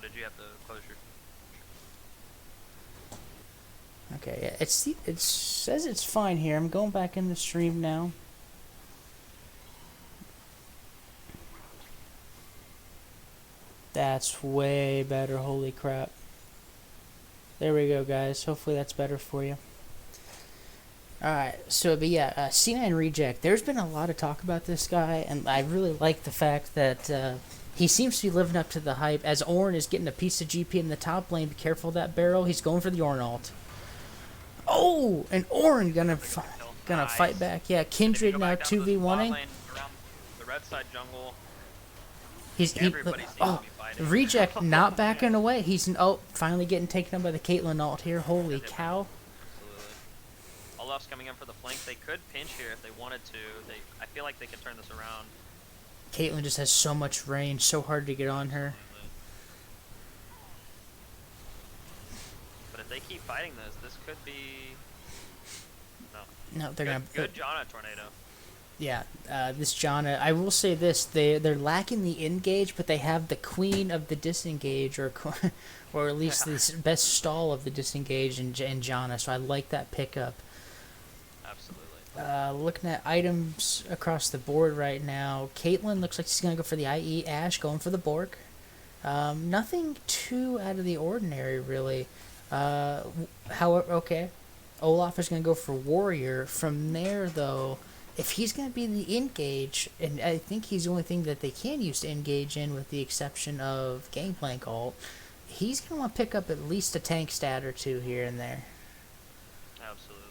did you have to close your... Okay, it says it's fine here. I'm going back in the stream now. That's way better. Holy crap. There we go, guys. Hopefully that's better for you. Alright, but yeah, C9 Reject. There's been a lot of talk about this guy, and I really like the fact that he seems to be living up to the hype. As Ornn is getting a piece of GP in the top lane, be careful of that barrel. He's going for the Ornn ult. Oh, and Ornn gonna fight back. Yeah, Kindred now 2v1ing. Around the red side jungle, Everybody seems to be fighting. Reject not backing away. He's finally getting taken up by the Caitlyn ult here. Holy cow. Absolutely. Olaf's coming in for the flank. They could pinch here if they wanted to. I feel like they could turn this around. Caitlyn just has so much range, so hard to get on her. But if they keep fighting this could be... No, they're gonna... Good Janna tornado. Yeah, this Janna, I will say this, they're lacking the engage, but they have the queen of the disengage, or at least the best stall of the disengage in Janna, so I like that pickup. Absolutely. Looking at items across the board right now, Caitlyn looks like she's going to go for the IE, Ashe going for the Bork. Nothing too out of the ordinary, really. However, okay, Olaf is going to go for Warrior. From there, though, if he's going to be the engage, and I think he's the only thing that they can use to engage in with the exception of Gangplank ult, he's going to want to pick up at least a tank stat or two here and there. Absolutely.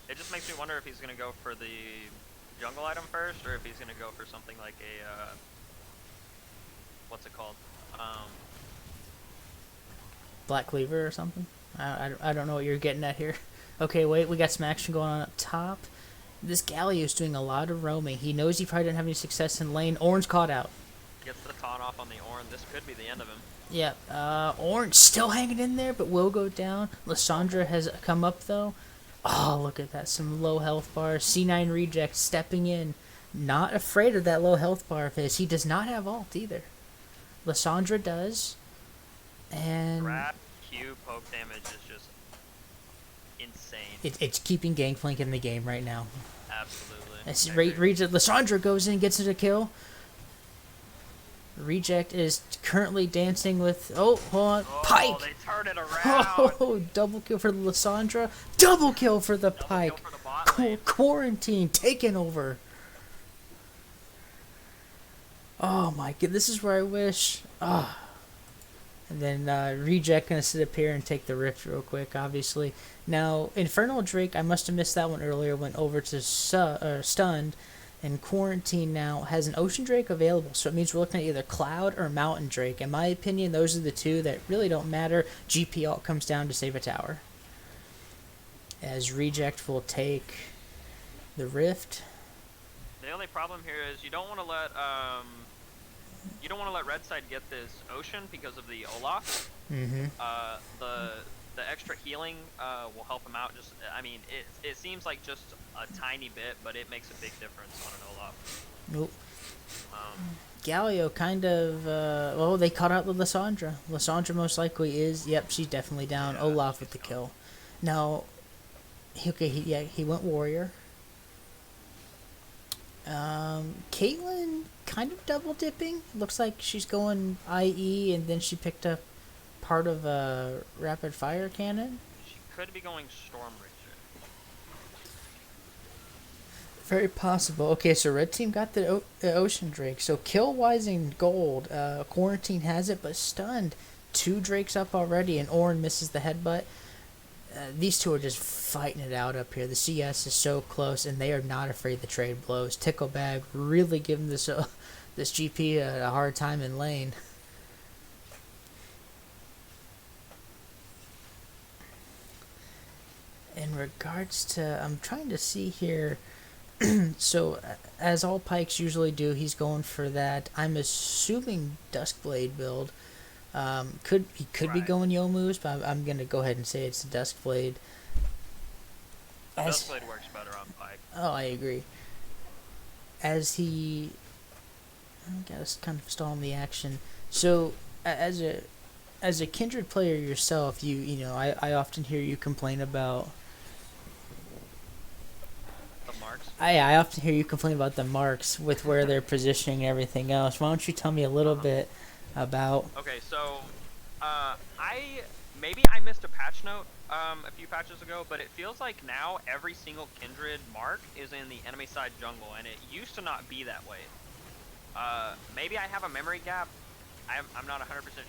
It just makes me wonder if he's going to go for the jungle item first, or if he's going to go for something like a, what's it called? Black Cleaver or something? I don't know what you're getting at here. Okay, wait, we got some action going on up top. This Galio's doing a lot of roaming. He knows he probably didn't have any success in lane. Ornn's caught out. Gets the taunt off on the Ornn. This could be the end of him. Yep, Ornn still hanging in there, but will go down. Lissandra has come up, though. Oh, look at that, some low health bars. C9 Reject stepping in. Not afraid of that low health bar of his. He does not have ult, either. Lissandra does. And... Grab Q poke damage is just insane. It's keeping Gangplank in the game right now. Absolutely. Lissandra goes in and gets it a kill. Reject is currently dancing with... Oh, hold on. Pike! They turn it around! Oh, double kill for Lissandra. Double kill for the Pike. Quarantine taken over. Oh my god, this is where I wish... And then Reject gonna sit up here and take the Rift real quick, obviously. Now, Infernal Drake, I must have missed that one earlier, went over to Stunned. And Quarantine now has an Ocean Drake available, so it means we're looking at either Cloud or Mountain Drake. In my opinion, those are the two that really don't matter. GP ult comes down to save a tower. As Reject will take the Rift. The only problem here is you don't want to let Red Side get this Ocean because of the Olaf. Mm-hmm. The extra healing will help him out. Just, I mean, it seems like just a tiny bit, but it makes a big difference on an Olaf. Nope. Galio kind of, well, they caught out with Lissandra. Lissandra most likely is, yep, she's definitely down. Yeah, Olaf with the kill. Now, he went Warrior. Caitlyn kind of double dipping. Looks like she's going IE, and then she picked up part of a rapid fire cannon. She could be going Storm Ranger. Very possible. Okay, so red team got the Ocean Drake. So kill wise in gold. Quarantine has it, but stunned. 2 Drakes up already, and Ornn misses the headbutt. These two are just fighting it out up here. The CS is so close, and they are not afraid to trade blows. Ticklebag really giving this GP a hard time in lane. In regards to, I'm trying to see here. So, as all Pikes usually do, he's going for that. I'm assuming Duskblade build. He could be going Youmuu's, but I'm gonna go ahead and say it's the Duskblade. Duskblade works better on Pike. Oh, I agree. As he I gotta kind of stall on the action. So, as a Kindred player yourself, I often hear you complain about. The marks. I often hear you complain about the marks with where they're positioning and everything else. Why don't you tell me a little bit about? Okay, so I missed a patch note a few patches ago, but it feels like now every single Kindred mark is in the enemy side jungle, and it used to not be that way. Maybe I have a memory gap. I'm not 100%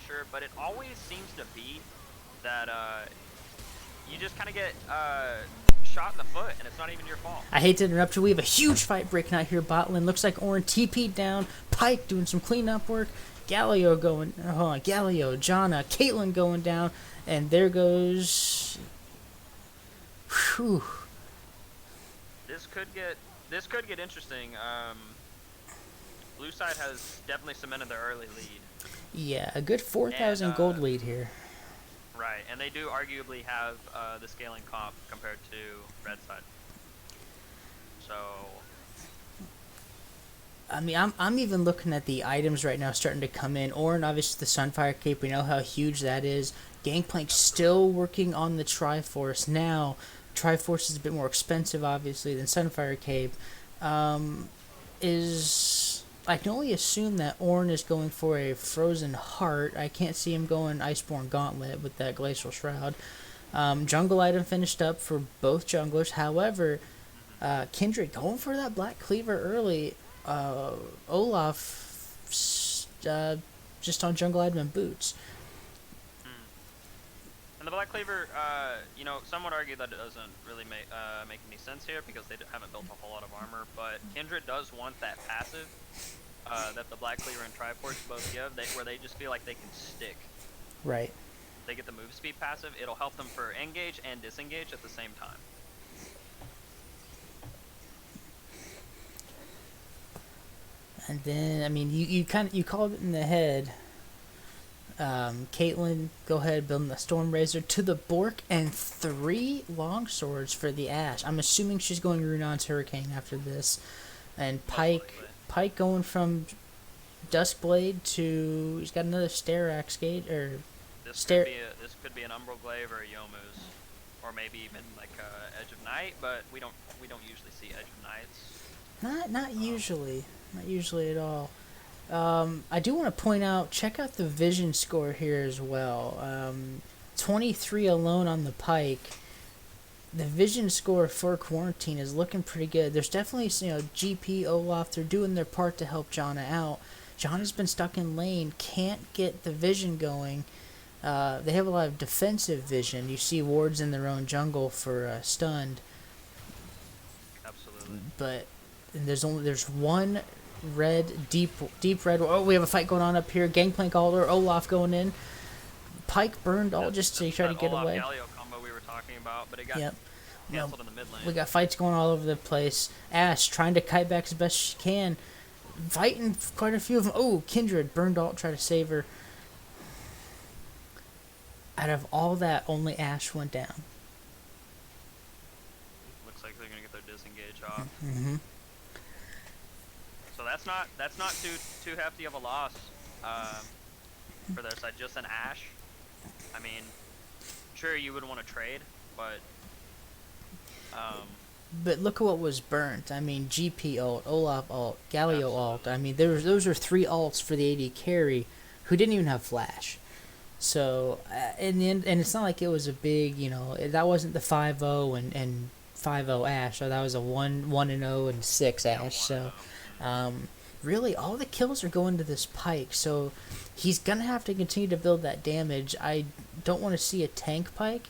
sure, but it always seems to be that you just kind of get shot in the foot, and it's not even your fault. I hate to interrupt you. We have a huge fight breaking out here, Botlin. Looks like Orin TP'd down. Pike doing some cleanup work. Galio going. Hold on. Galio, Jana, Caitlyn going down. And there goes. Whew. This could get interesting. Blue side has definitely cemented their early lead. Yeah, a good 4,000 gold lead here. Right, and they do arguably have the scaling comp compared to red side. So, I mean, I'm even looking at the items right now starting to come in. Orin, obviously, the Sunfire Cape. We know how huge that is. Gangplank still working on the Triforce. Now, Triforce is a bit more expensive, obviously, than Sunfire Cape. I can only assume that Ornn is going for a Frozen Heart. I can't see him going Iceborne Gauntlet with that Glacial Shroud. Jungle item finished up for both junglers. However, Kindred going for that Black Cleaver early. Olaf just on jungle item and boots. And the Black Cleaver, some would argue that it doesn't really make any sense here because they haven't built a whole lot of armor, but Kindred does want that passive that the Black Cleaver and Triforce both give, where they just feel like they can stick. Right. They get the move speed passive, it'll help them for engage and disengage at the same time. And then, I mean, you called it in the head. Caitlyn, go ahead, building the Stormrazor to the Bork and 3 longswords for the Ashe. I'm assuming she's going Runon's Hurricane after this. And Pike going from Duskblade to, he's got another Sterax Gate, or this could be an Umbral Glaive or a Yomu's, or maybe even like Edge of Night, but we don't usually see Edge of Nights. Not usually. Not usually at all. I do want to point out, check out the vision score here as well. 23 alone on the Pike. The vision score for Quarantine is looking pretty good. There's definitely, GP, Olaf, they're doing their part to help Jana out. Jana's been stuck in lane, can't get the vision going. They have a lot of defensive vision. You see wards in their own jungle for stunned. Absolutely. But there's one red, deep red. Oh, we have a fight going on up here. Gangplank Alder, Olaf going in. Pike burned all just to try to get Olaf away. Galio combo we were talking about, but it got canceled in the mid lane. We got fights going all over the place. Ashe trying to kite back as best she can. Fighting quite a few of them. Oh, Kindred burned alt, try to save her. Out of all that, only Ashe went down. Looks like they're gonna get their disengage off. Mm-hmm. So that's not too hefty of a loss for their side. Just an Ashe. I mean, sure you would want to trade, but But look at what was burnt. I mean, GP ult, Olaf ult, Galio ult. I mean, those are 3 ults for the AD carry who didn't even have flash. So in the end, and it's not like it was a big, that wasn't the 5-0 and 5-0 Ashe. So that was a 1-0 and 6 Ashe. So really, all the kills are going to this Pike. So he's gonna have to continue to build that damage. I don't want to see a tank Pike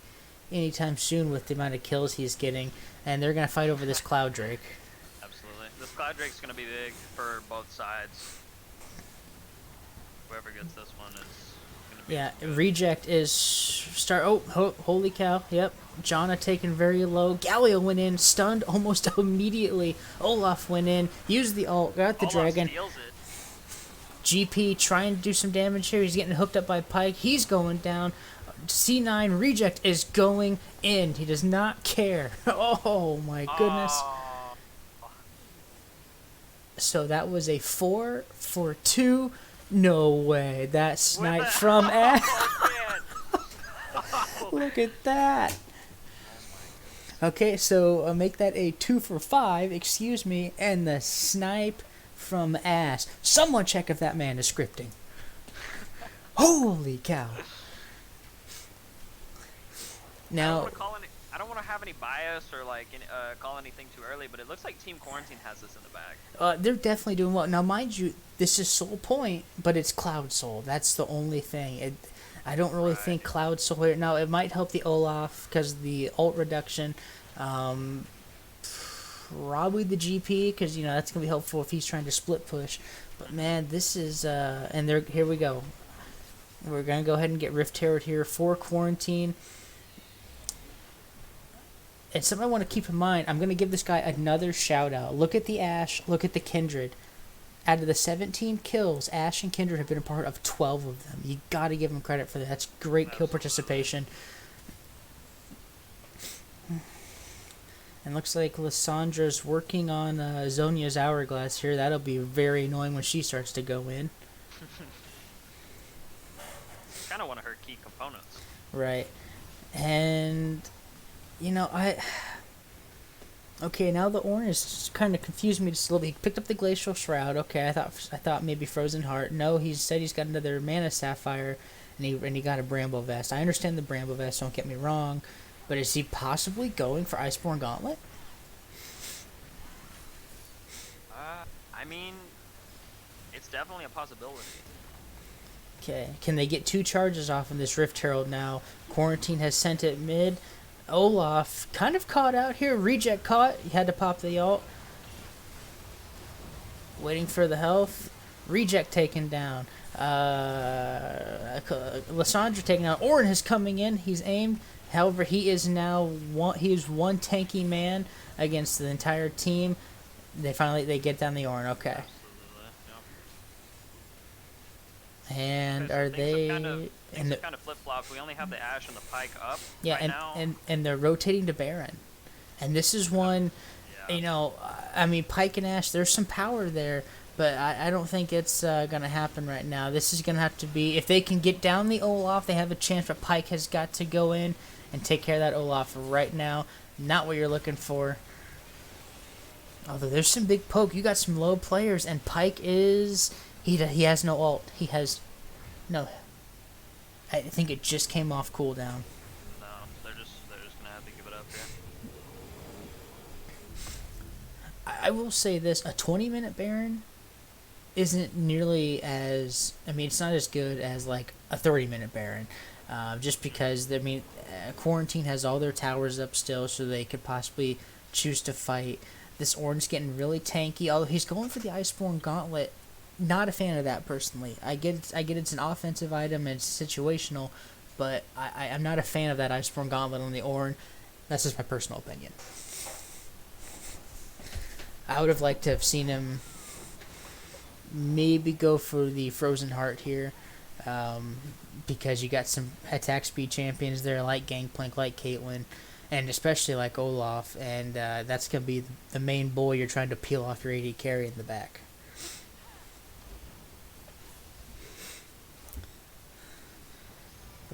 anytime soon with the amount of kills he's getting, and they're gonna fight over this Cloud Drake. Absolutely, this Cloud Drake's gonna be big for both sides. Whoever gets this one is. Yeah, reject is start. Oh, holy cow! Yep, Jana taken very low. Galio went in, stunned almost immediately. Olaf went in, used the ult, got the Olaf dragon. steals it. GP trying to do some damage here. He's getting hooked up by Pike. He's going down. C9 reject is going in. He does not care. Oh my goodness. So that was a 4 for 2. No way. That snipe the- from Ash. Oh, man. Look at that. Okay, so make that a 2 for 5, excuse me, and the snipe from Ash. Someone check if that man is scripting. Holy cow. Now, I don't want to have any bias or like call anything too early, but it looks like Team Quarantine has this in the bag. they're definitely doing well. Now, mind you, this is Soul Point, but it's Cloud Soul. That's the only thing. I don't really think Cloud Soul here. Now, it might help the Olaf because of the ult reduction. Probably the GP because, you know, that's going to be helpful if he's trying to split push. But, man, this is... and here we go. We're going to go ahead and get Rift Herald here for Quarantine. And something I want to keep in mind, I'm going to give this guy another shout out. Look at the Ashe, look at the Kindred. Out of the 17 kills, Ashe and Kindred have been a part of 12 of them. You got to give them credit for that. That's great kill participation. And looks like Lissandra's working on Zonia's Hourglass here. That'll be very annoying when she starts to go in. Kind of one of her key components. Right. And, you know, okay, now the orange kind of confused me just a little bit. He picked up the Glacial Shroud. Okay, I thought maybe Frozen Heart. No, he said he's got another Mana Sapphire, and he got a Bramble Vest. I understand the Bramble Vest, don't get me wrong, but is he possibly going for Iceborne Gauntlet? I mean, it's definitely a possibility. Okay, can they get 2 charges off of this Rift Herald now? Quarantine has sent it mid. Olaf kind of caught out here. Reject caught. He had to pop the ult. Waiting for the health. Reject taken down. Lysandra taken out. Orin is coming in. He's aimed. However, he is one tanky man against the entire team. They get down the Orin. Okay. Absolutely, yeah. And Okay, so are they? Things have kind of flip flopped. We only have the Ashe and the Pike up. Yeah, right now. and they're rotating to Baron, and this is one. Yeah. You know, I mean, Pike and Ashe. There's some power there, but I don't think it's gonna happen right now. This is gonna have to be if they can get down the Olaf, they have a chance. But Pike has got to go in and take care of that Olaf right now. Not what you're looking for. Although there's some big poke, you got some low players, and Pike is he has no ult. He has no. I think it just came off cooldown. No, they're just gonna have to give it up here. I will say this: a 20-minute Baron isn't nearly as. I mean, it's not as good as like a 30-minute Baron, just because Quarantine has all their towers up still, so they could possibly choose to fight. This Orange getting really tanky. Although he's going for the Iceborne Gauntlet. Not a fan of that personally. I get it's an offensive item and it's situational, but I'm not a fan of that Iceborne Gauntlet on the Ornn. That's just my personal opinion. I would have liked to have seen him maybe go for the Frozen Heart here, because you got some attack speed champions there like Gangplank, like Caitlyn, and especially like Olaf, and that's going to be the main boy you're trying to peel off your AD carry in the back.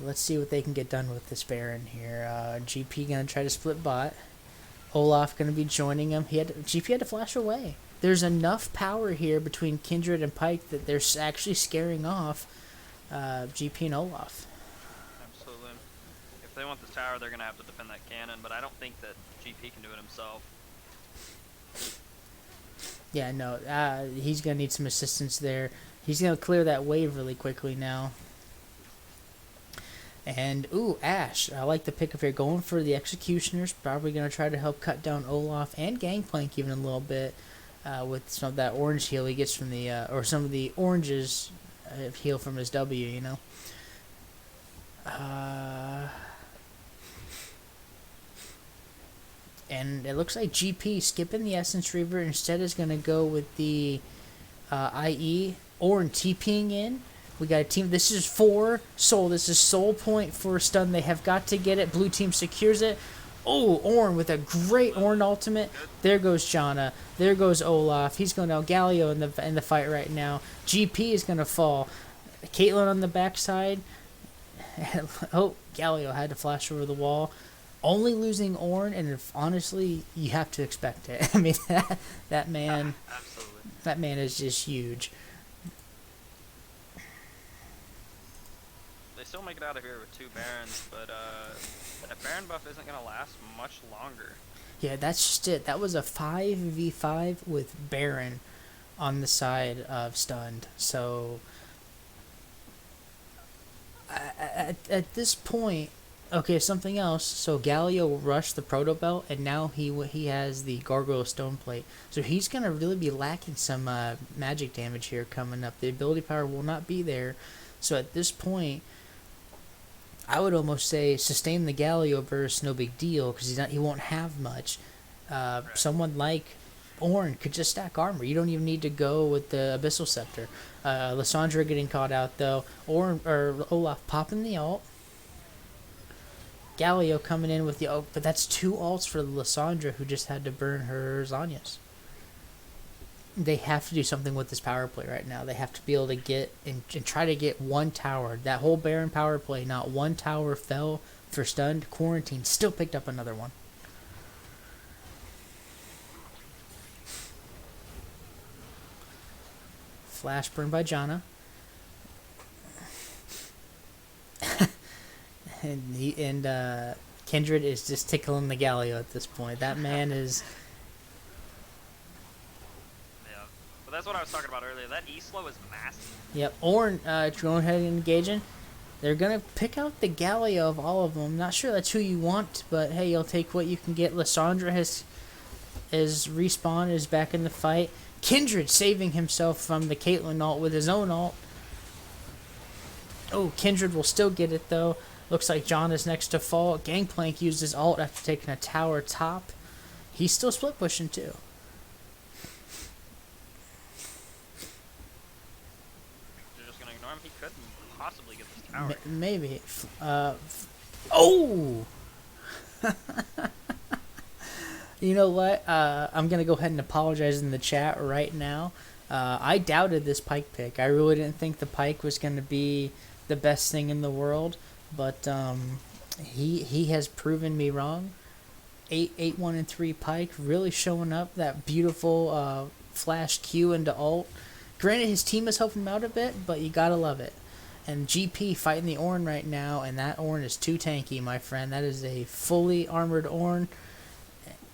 Let's see what they can get done with this Baron here. GP gonna try to split bot. Olaf gonna be joining him. GP had to flash away. There's enough power here between Kindred and Pike that they're actually scaring off GP and Olaf. Absolutely. If they want this tower, they're gonna have to defend that cannon, but I don't think that GP can do it himself. Yeah, no. He's gonna need some assistance there. He's gonna clear that wave really quickly now. And, Ashe. I like the pickup here. Going for the Executioners. Probably going to try to help cut down Olaf and Gangplank even a little bit with some of that orange heal he gets from the... or some of the oranges heal from his W, you know. And it looks like GP skipping the Essence Reaver. Instead is going to go with the IE. Ornn TPing in. We got a team. This is for Soul. This is Soul Point for stun. They have got to get it. Blue team secures it. Oh, Ornn with a great Ornn ultimate. Good. There goes Janna. There goes Olaf. He's going down. Galio in the fight right now. GP is going to fall. Caitlyn on the backside. Oh, Galio had to flash over the wall. Only losing Ornn, and if, honestly, you have to expect it. I mean, that man, Absolutely. that man is just huge. They still make it out of here with 2 Barons, but that Baron buff isn't gonna last much longer. Yeah, that's just it. That was a 5v5 with Baron on the side of stunned. So at this point, okay, something else. So Galio rushed the Proto Belt, and now he has the Gargoyle Stone Plate. So he's gonna really be lacking some magic damage here coming up. The ability power will not be there. So at this point, I would almost say sustain the Galio burst, no big deal, because he won't have much. Right. Someone like Ornn could just stack armor. You don't even need to go with the Abyssal Scepter. Lissandra getting caught out though. Ornn or Olaf popping the ult. Galio coming in with the ult, but that's 2 ults for Lissandra, who just had to burn her Zanyas. They have to do something with this power play right now. They have to be able to get and try to get 1 tower. That whole Baron power play, not 1 tower fell for stunned. Quarantine still picked up another one. Flash burn by Janna. and Kindred is just tickling the Galio at this point. That man is... Yeah. But that's what I was talking about earlier. That E-slow is massive. Yep, Ornn going ahead and engaging. They're going to pick out the Galio of all of them. Not sure that's who you want, but hey, you'll take what you can get. Lissandra has respawned, is back in the fight. Kindred saving himself from the Caitlyn ult with his own ult. Oh, Kindred will still get it though. Looks like John is next to fall. Gangplank used his ult after taking a tower top. He's still split pushing too. You're just gonna ignore him? He couldn't possibly get this tower. Maybe. Oh! You know what? I'm going to go ahead and apologize in the chat right now. I doubted this Pyke pick. I really didn't think the Pyke was going to be the best thing in the world. But he has proven me wrong. 8-1-3 Pyke really showing up. That beautiful flash Q into ult. Granted, his team is helping him out a bit, but you got to love it. And GP fighting the Ornn right now, and that Ornn is too tanky, my friend. That is a fully armored Ornn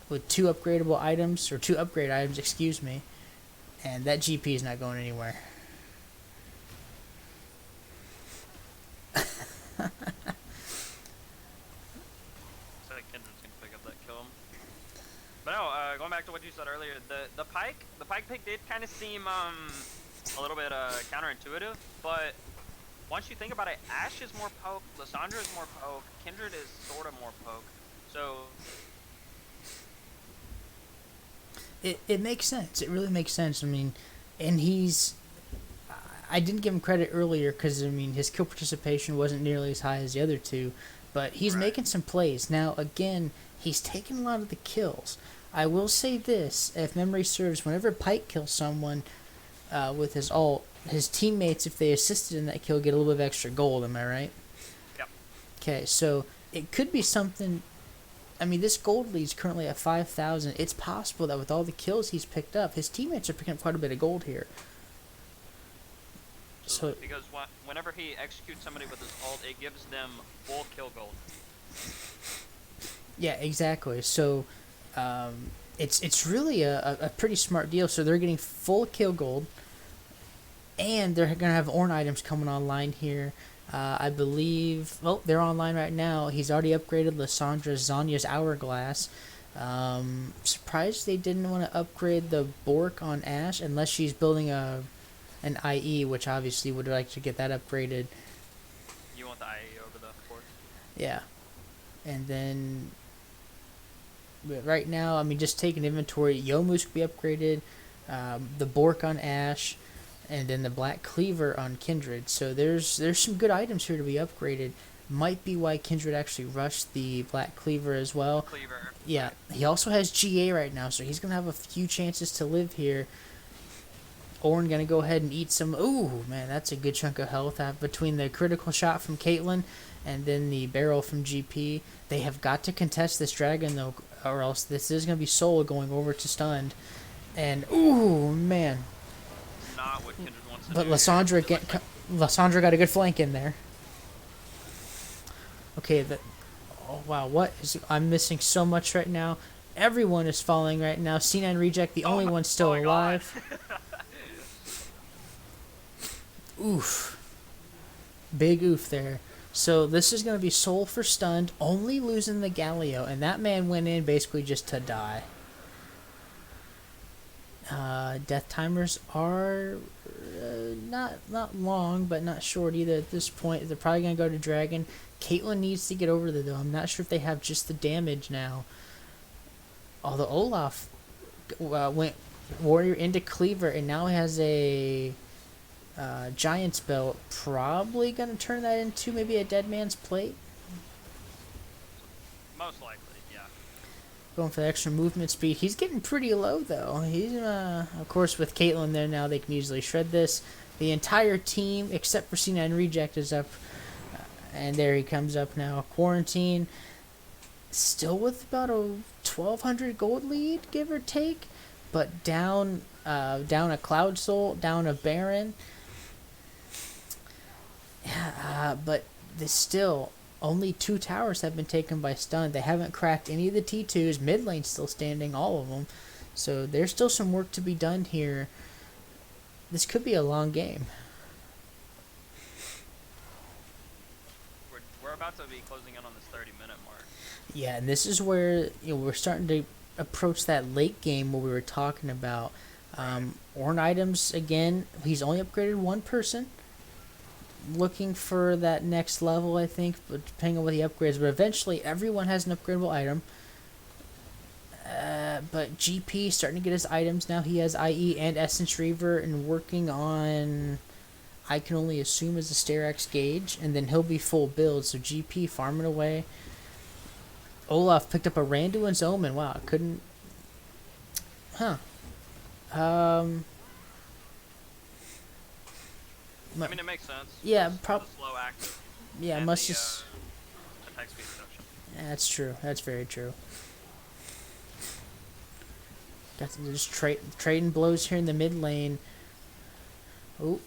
with 2 upgradable items, or 2 upgrade items, excuse me. And that GP is not going anywhere. So Kindred's gonna pick up that kill. But no, going back to what you said earlier, the Pyke pick did kind of seem a little bit counterintuitive, but once you think about it, Ashe is more poke, Lissandra is more poke, Kindred is sort of more poke. So it makes sense. It really makes sense. I mean, and I didn't give him credit earlier because, I mean, his kill participation wasn't nearly as high as the other 2, but he's Right. making some plays. Now, again, he's taking a lot of the kills. I will say this, if memory serves, whenever Pyke kills someone with his ult, his teammates, if they assisted in that kill, get a little bit of extra gold, am I right? Yep. Okay, so it could be something... I mean, this gold lead's currently at 5,000. It's possible that with all the kills he's picked up, his teammates are picking up quite a bit of gold here. So because whenever he executes somebody with his ult, it gives them full kill gold. yeah, exactly. So it's really a pretty smart deal. So they're getting full kill gold, and they're gonna have Ornn items coming online here. I believe, well, they're online right now. He's already upgraded Lissandra's Zanya's Hourglass. Surprised they didn't want to upgrade the Bork on Ashe unless she's building an IE, which obviously would like to get that upgraded. You want the IE over the Bork? Yeah. And then, but right now, I mean, just taking inventory, Yomu's could be upgraded, the Bork on Ashe, and then the Black Cleaver on Kindred. So there's some good items here to be upgraded. Might be why Kindred actually rushed the Black Cleaver as well. Cleaver. Yeah, he also has GA right now, so he's going to have a few chances to live here. Ornn going to go ahead and eat some... Ooh, man, that's a good chunk of health between the critical shot from Caitlyn and then the barrel from GP. They have got to contest this dragon, though, or else this is going to be Soul going over to stunned. And, ooh, man. Not what Kindred wants to But do. Lysandra got a good flank in there. Okay, oh wow, I'm missing so much right now. Everyone is falling right now. C9 Reject, the only one still alive. Oof. Big oof there. So this is going to be Soul for stunned, only losing the Galio, and that man went in basically just to die. Death timers are not long, but not short either at this point. They're probably going to go to Dragon. Caitlyn needs to get over there, though. I'm not sure if they have just the damage now. Although Olaf went Warrior into Cleaver, and now has a Giant's Belt. Probably going to turn that into maybe a Dead Man's Plate. Most likely, yeah. Going for the extra movement speed. He's getting pretty low, though. He's, of course, with Caitlyn there now, they can easily shred this. The entire team, except for C9 Reject, is up. And there he comes up now. Quarantine, still with about a 1,200 gold lead, give or take. But down a Cloud Soul, down a Baron. Yeah, but there's still... Only 2 towers have been taken by stun. They haven't cracked any of the T2s. Mid lane's still standing, all of them. So there's still some work to be done here. This could be a long game. We're about to be closing in on this 30-minute mark. Yeah, and this is where we're starting to approach that late game where we were talking about. Ornn items, again, he's only upgraded one person. Looking for that next level, I think, but depending on what he upgrades. But eventually, everyone has an upgradable item. But GP starting to get his items now. He has IE and Essence Reaver and working on, I can only assume, as a Sterex Gauge. And then he'll be full build, so GP farming away. Olaf picked up a Randuin's Omen. Wow, I couldn't... Huh. I mean, it makes sense. Yeah, probably slow active. Yeah, and must just... attack speed reduction. Yeah, that's true. That's very true. Got to just trading blows here in the mid lane. Oh,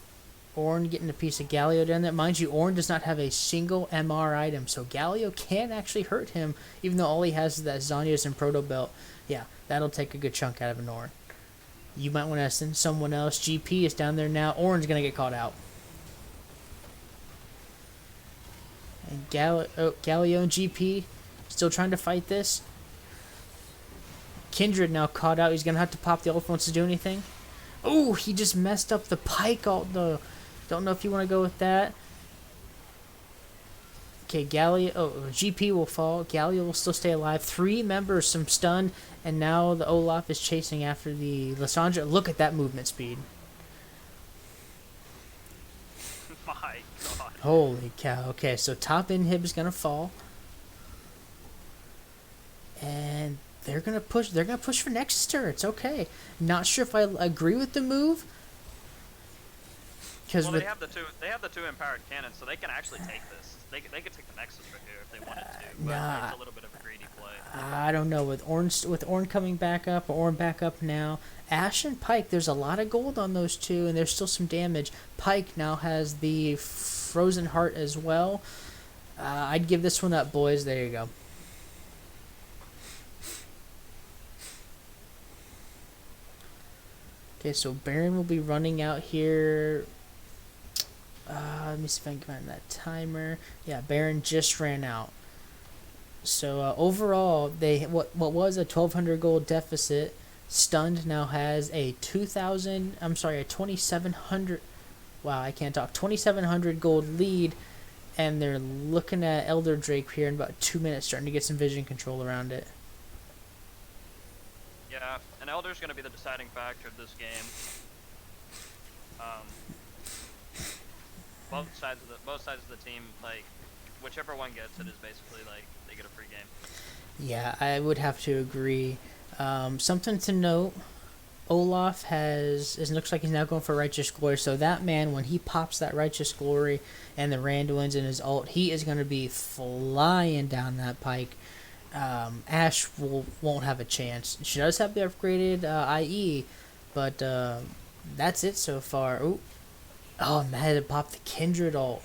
Ornn getting a piece of Galio down there. Mind you, Ornn does not have a single MR item, so Galio can actually hurt him, even though all he has is that Zhonya's and Proto Belt. Yeah, that'll take a good chunk out of an Ornn. You might want to send someone else. GP is down there now. Ornn's going to get caught out. And Galio and GP still trying to fight this. Kindred now caught out. He's going to have to pop the ult if he wants to do anything. Oh, he just messed up the Pike ult, though. Don't know if you want to go with that. Okay, GP will fall. Galio will still stay alive. 3 members, some stun, and now the Olaf is chasing after the Lysandra. Look at that movement speed. My God. Holy cow. Okay, so top inhib is gonna fall. And they're gonna push for Nexus turrets. Okay. Not sure if I agree with the move. Well, they have the two empowered cannons, so they can actually take this. They could take the Nexus right here if they wanted to, but it's a little bit of a greedy play. I don't know, with Ornn coming back up, or Ornn back up now. Ashe and Pike, there's a lot of gold on those two, and there's still some damage. Pike now has the Frozen Heart as well. I'd give this one up, boys. There you go. Okay, so Baron will be running out here. Let me see if I can find that timer. Yeah, Baron just ran out. So overall, what was a 1,200 gold deficit, Stunned now has a 2,700. Wow, I can't talk. 2,700 gold lead, and they're looking at Elder Drake here in about 2 minutes, starting to get some vision control around it. Yeah, and Elder's going to be the deciding factor of this game. Both sides of the team, like, whichever one gets it is basically like they get a free game. Yeah, I would have to agree. Something to note: Olaf it looks like he's now going for Righteous Glory. So that man, when he pops that Righteous Glory and the Randuin's in his ult, he is going to be flying down that pike. Ash won't have a chance. She does have the upgraded IE, but that's it so far. Ooh. Oh, and that had to pop the Kindred ult.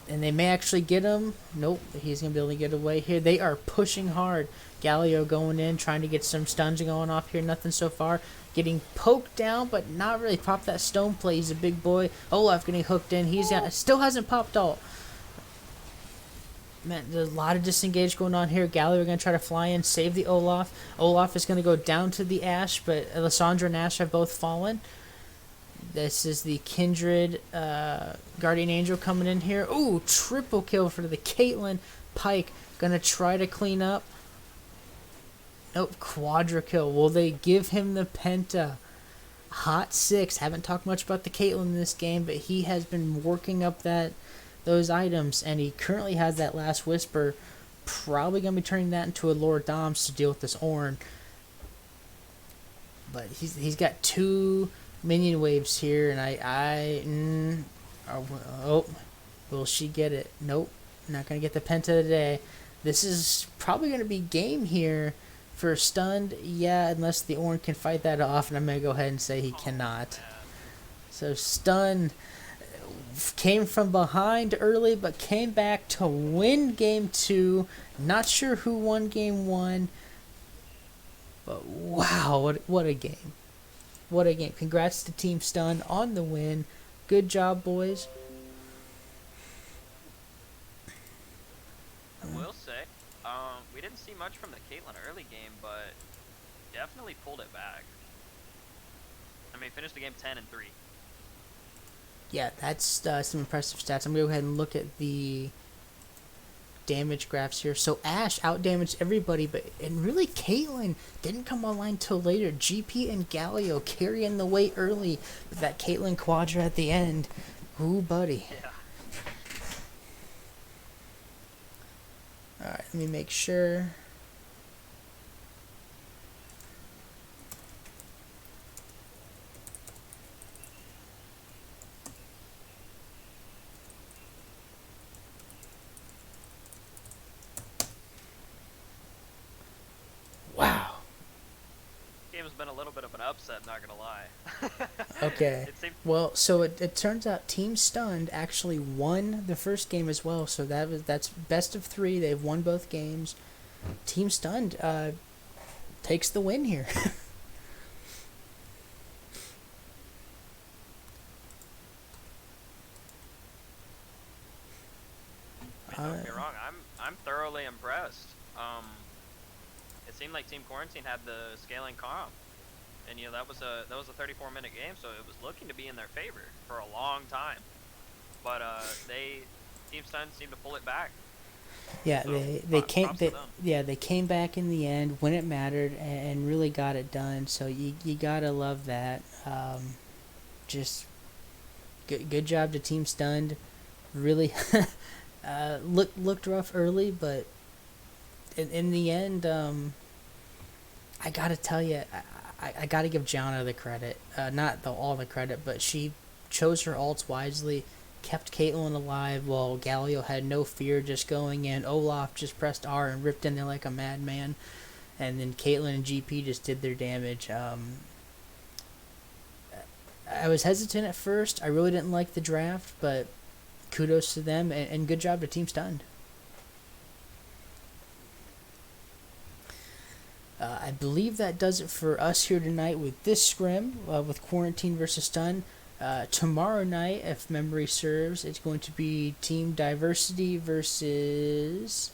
And they may actually get him. Nope, he's going to be able to get away here. They are pushing hard. Galio going in, trying to get some stuns going off here. Nothing so far. Getting poked down, but not really. Pop that stone play. He's a big boy. Olaf getting hooked in. Still hasn't popped ult. Man, there's a lot of disengage going on here. Galio are going to try to fly in, save the Olaf. Olaf is going to go down to the Ashe, but Alessandra and Ashe have both fallen. This is the Kindred Guardian Angel coming in here. Ooh, triple kill for the Caitlyn. Pike gonna try to clean up. Nope, quadra kill. Will they give him the Penta? Hot 6. Haven't talked much about the Caitlyn in this game, but he has been working up those items, and he currently has that Last Whisper. Probably gonna be turning that into a Lord Doms to deal with this Ornn. But he's got 2 minion waves here, and will she get it? Nope, not gonna get the Penta today. This is probably gonna be game here for stunned. Yeah, unless the Ornn can fight that off, and I'm gonna go ahead and say he cannot. So stun came from behind early, but came back to win game 2. Not sure who won game 1, but wow, what a game. What a game. Congrats to Team Stun on the win. Good job, boys. I will say, we didn't see much from the Caitlyn early game, but definitely pulled it back. I mean, finished the game 10-3. Yeah, that's some impressive stats. I'm going to go ahead and look at the damage graphs here. So Ashe outdamaged everybody, and really Caitlyn didn't come online till later. GP and Galio carrying the weight early, but that Caitlyn quadra at the end, ooh buddy. Yeah. Alright, let me make sure. Wow. Game's been a little bit of an upset, not gonna lie. Okay. Well, so it turns out Team Stunned actually won the first game as well. So that's best of 3. They've won both games. Team Stunned takes the win here. I mean, don't get me wrong, I'm thoroughly impressed. It seemed like Team Quarantine had the scaling comp, and that was a 34-minute game, so it was looking to be in their favor for a long time. But Team Stun seemed to pull it back. Yeah, so, they came back in the end when it mattered and really got it done. So you gotta love that. Just good job to Team Stunned. Really looked rough early, but in the end, I gotta tell you, I gotta give Gianna the credit. Not all the credit, but she chose her ults wisely, kept Caitlyn alive while Galio had no fear just going in. Olaf just pressed R and ripped in there like a madman. And then Caitlyn and GP just did their damage. I was hesitant at first. I really didn't like the draft, but kudos to them, and good job to Team Stunned. I believe that does it for us here tonight with this scrim, with Quarantine versus Stun. Tomorrow night, if memory serves, it's going to be Team Diversity versus...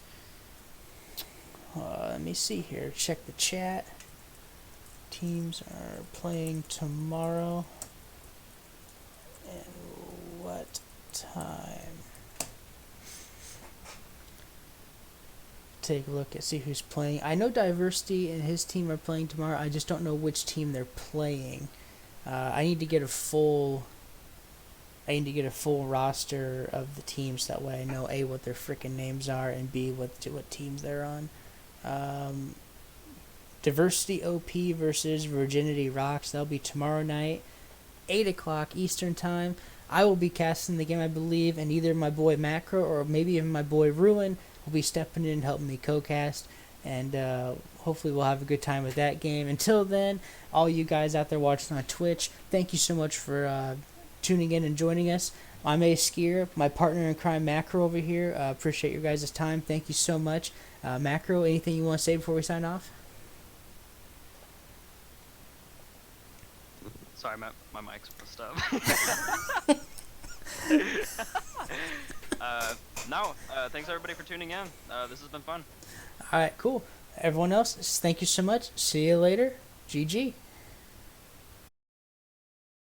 let me see here. Check the chat. Teams are playing tomorrow. And what time? Take a look and see who's playing. I know Diversity and his team are playing tomorrow. I just don't know which team they're playing. I need to get a full I need to get a full roster of the teams. That way I know A, what their freaking names are, and B, what teams they're on. Diversity OP versus Virginity Rocks. That'll be tomorrow night, 8 o'clock Eastern Time. I will be casting the game, I believe, and either my boy Macro or maybe even my boy Ruin will be stepping in and helping me co-cast. And hopefully we'll have a good time with that game. Until then, all you guys out there watching on Twitch, thank you so much for tuning in and joining us. I'm Ace Skier, my partner in crime Macro over here. Appreciate your guys' time. Thank you so much. Macro, anything you want to say before we sign off? Sorry, my mic's messed up. No, thanks everybody for tuning in. This has been fun. All right, cool. Everyone else, thank you so much. See you later. GG.